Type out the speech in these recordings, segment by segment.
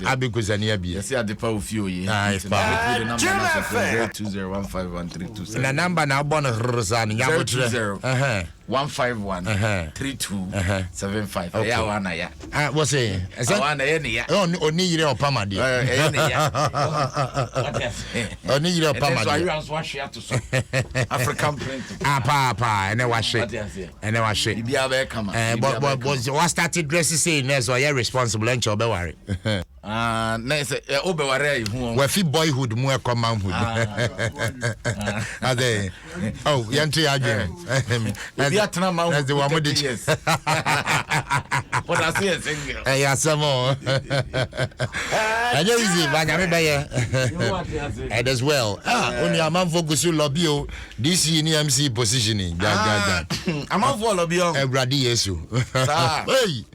Abikuzania bi. Yes, I depa ofio ye. Na number na bon Rosan Yabutre. 151-3275. Yeah, wana ya. What's say? Wana ya ni ya. Oni yire opama de. Oni yire opama de. So you answer share to so. African print. Pa, ene wa she. Ene wa she. Bibia be kama. But what started dressing say na so you responsible and you be worry. Na say obe ware hu. We fi boyhood mu e come manhood. Ade. Oh, yanti again. That's the one with the yes. What I say is single. Yeah, some more. And easy, and as well. Only a man focus you lobby this MC positioning. I'm out for lobby. Everybody, yes, you. Hey.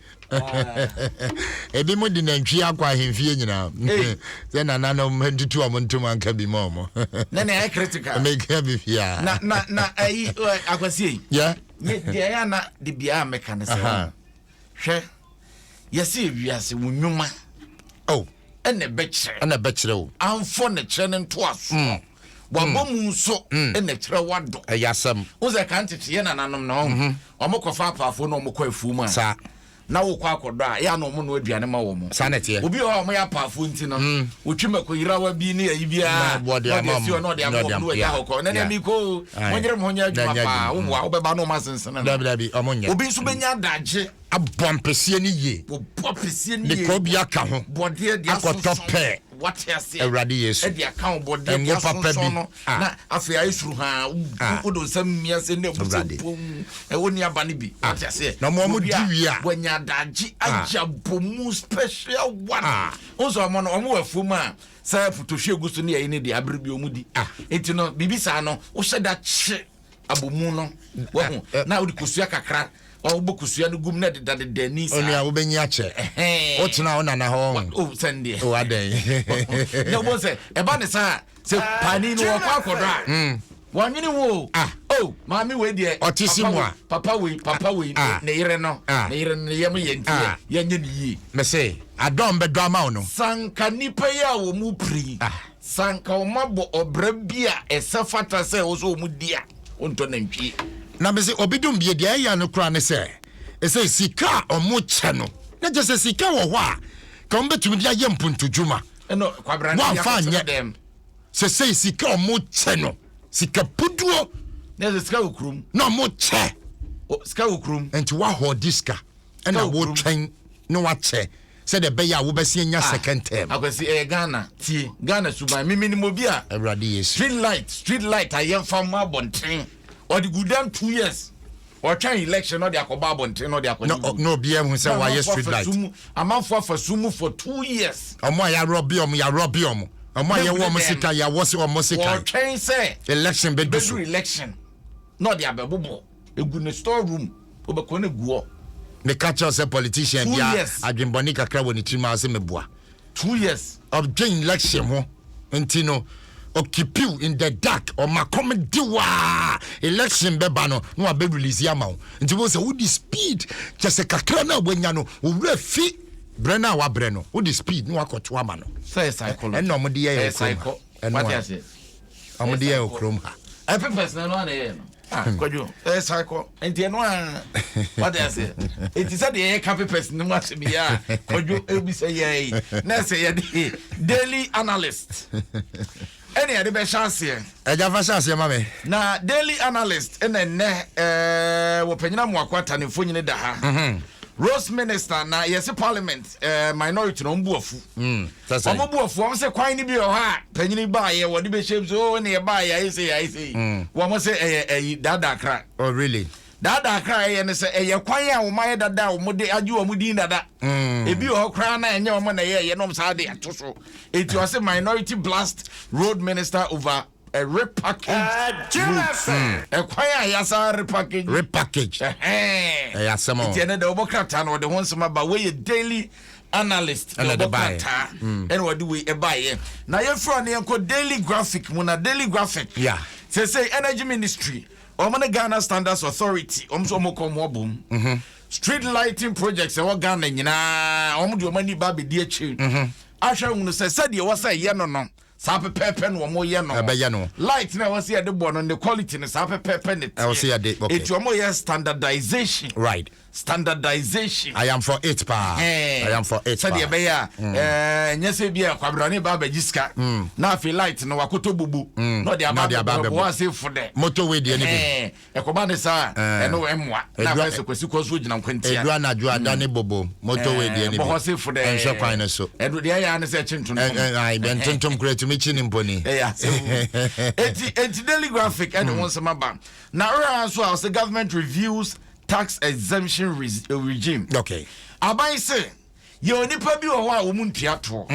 Ebi mo di nantwi akwa hemfie nyina ze na nanom hentutu amontum anka bi momo na na critical make be fia na ayi akwasi yeah ye ya na de bia meka ne se hwe yesi wiase wunwuma oh ene bekire o amfo ne kire ne nto aso wabomu so ene kire wado ayasam wo ze kan tete ye na nanom no omokofa apafo no omokọ afumu a sa na wo kwa akodo a ya no mo no aduane ma wo mo sanete obi o mo ya pafo nti no otwima ko yirawa bi ne ayi bia no de sio no de amom no ya hokọ na mi ko monyere mo nya adwuma pa wo wa obeba no ma sensene dabi omonya obi nso benya daje abompesie ni ye obompesie ni ye ne ko bia ka ho bode de akotope what you say Eradi Yesu e de account bode de aso na afia isuru ha wo do sam mia se ne bu e woni aba ne bi what you say na mo di wi a wanya daji ajabomu special one onso mo no omo wafum a sa fotohwe gusto ne yayi ne de abrebi omudi enti no bibisa no wo hyeda che abomu no wo na wo di kosua kakra o bokusua no gum na de de ni sa oni a wo benyi ache o tena ona na ho o sende o aden no bo se e ba ne sa se pani no wo kwa kodo wanyini wo oh mami we de otisimwa papa we ne yire no yem yenti ye nye ni yi me say adom be do ama no sanka nipa ya wo mu pri sanka o mabo obra bia esafata se wo so mu dia onto na ntwi na me say obidum bie dia ya no kra ne say e say sika omo che no na je say sika wo ho a ka on betum dia ye mpuntudwuma no kwabrani ya fa dem say sika omo che no sika puduo na sika okrum na mo che sika okrum enti wa ho diska na wo twen no wa che said the beya wo besi nya second term akwasi Ghana tie Ghana suban mimi ni mobi a Eradi Yesu street light ayem fam abonten or the good damn 2 years or try election or the akoba abonten or the akoba no bia hu say why street light amanfo afasumu for 2 years omo ya robium omo ye wo mo sika ya wo se omo sika or train say election be do so election no the abebobo egu ne store room obekọ na guo the catcher say politician bia adwenboni kakra woni trima ase meboa 2 years of join election ho ntino keep you in the dark or my comedy wa election beba no no be release yama nti wo say wo di speed just kakra na wanya no wo refi brena wa breno wo di speed no akoto ama no say psychology and no mo di ye psycho what you say am di ye okrom ha I person no na ye no kwajo psycho enti no what you say it is the ye cafe person no what me ya kwajo e bi say ye na say ye daily analyst any other be chance here eja fa chance mame na daily analyst ene wo panyina mo akwata ne fonyine da ha Rose Minister na yes parliament minority no mbuafu omobuafu o se kwan ni bi o ha panyini ba ye wo de be shape so ne ba ya ise wo se dada kra oh really dada kra ye ne se kwan a wo maye dada wo de age wo mudin dada ebi o kra na enye wo na ye no msa de atoso eti o se minority blast road minister over a repackage kwan a yasa repackage yasamo eti de obokrata no de honsema ba we daily analyst and the buy and what do we buy na ye fro na yenko daily graphic mu na daily graphic say energy ministry omane Ghana Standards Authority omso mokom obum street lighting projects e wo Ghana nyina omde omani ba be di achi ahwe hunu se said was say ye no saa pepepe no mo ye no light na was here de bo no the quality no saa pepepe ne I was here de okay it mo ye standardization right standardization I am for it pa I am for it said ye be ya nyese bia kwabrane ba ba giska na afi light no wakoto bubu no de aba bo say for the motorway de ni ekoba ne saa eno emwa na ba se kwasi koso gina nkwantia edua na adua da ne bobo motorway de ni bo say for the enhwe kwan ne so edu de ya ne se chinton ai ben tontom create me chini mponi eti Daily Graphic and one sama ba na ora so our government reviews tax exemption regime okay abai say ye onipa bi wo ho a wo muntua to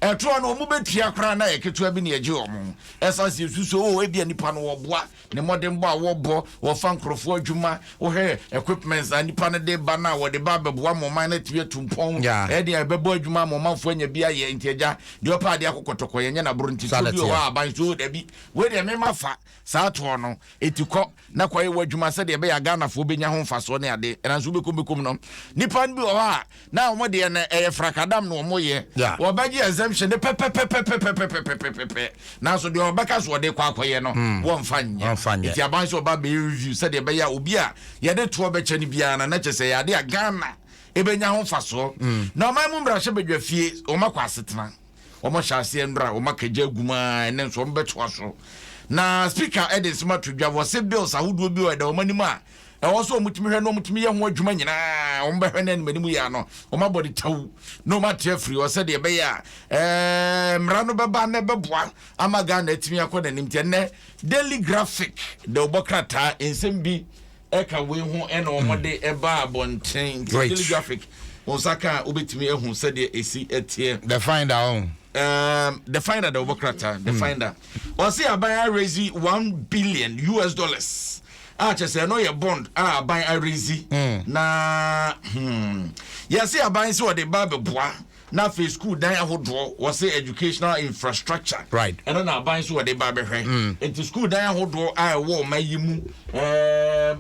eto no mu betua kra na yeketua bi na yeje omo esa se suso o ebia nipa no wo boa ne modern bo a wo bo wo fa nkrofo adwuma wo he equipments a nipa no de ba na wo de ba beboa mo man na tie tumpon e de bebo adwuma mo manfo anya bia ye ntiaja de opa de akokotoko ye nya na bro ntito bi wo aban so da bi we de me mafa sa to no etikọ na kwaye wadwuma se de be ya Ghana fo benya ho mfaso ne ade na so bekom no nipa bi wo ha na mo de na frakadam no mo ye wo ba gi exemption de pe na so de obaka so de kwa akoye no wo mfanya iti aban so ba be review se de be ya obi a ye de to be chani bia na chese ya de Ghana e benya ho mfaso na ma mu mbra hye bedwa fie o makwa asetena o mo hyase mbra o makaja guma ene so mbeto so na speaker Edis Matudwa was bills ahodo bi o da o manim a e wo so mutimi hwe no mutimi ye ho adwuma nyina o mbehwe na manimu ya no o mabodi taw no matter free o se de be ya mra no beba na beboa amaga na atimi akoda nimte ne Daily Graphic de obokrata ensem bi eka we ho e na o mode e ba abonten Daily Graphic osaka obetimi ehun se de esi etie the finder on the finder the obokrata the finder o say aban raise $1 billion say no your bond aban raise na yes say aban say what the ba beboa na for school dan ahodo was say educational infrastructure right and na aban say what the ba behwe into school dan ahodo wo mayimu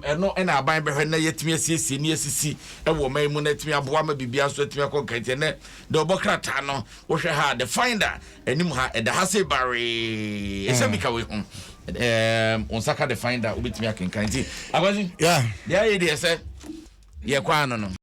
eno na aban behwe na yetimi asiesie ni asisi wo mayimu na timi aboa ma bibia so timi akonkante ne the obokrata no wo hwe ha the finder enim ha the hase bare esebika we hu on saka the finder obetimi akenkanti agwazi yeah there ye dey say ye kwa no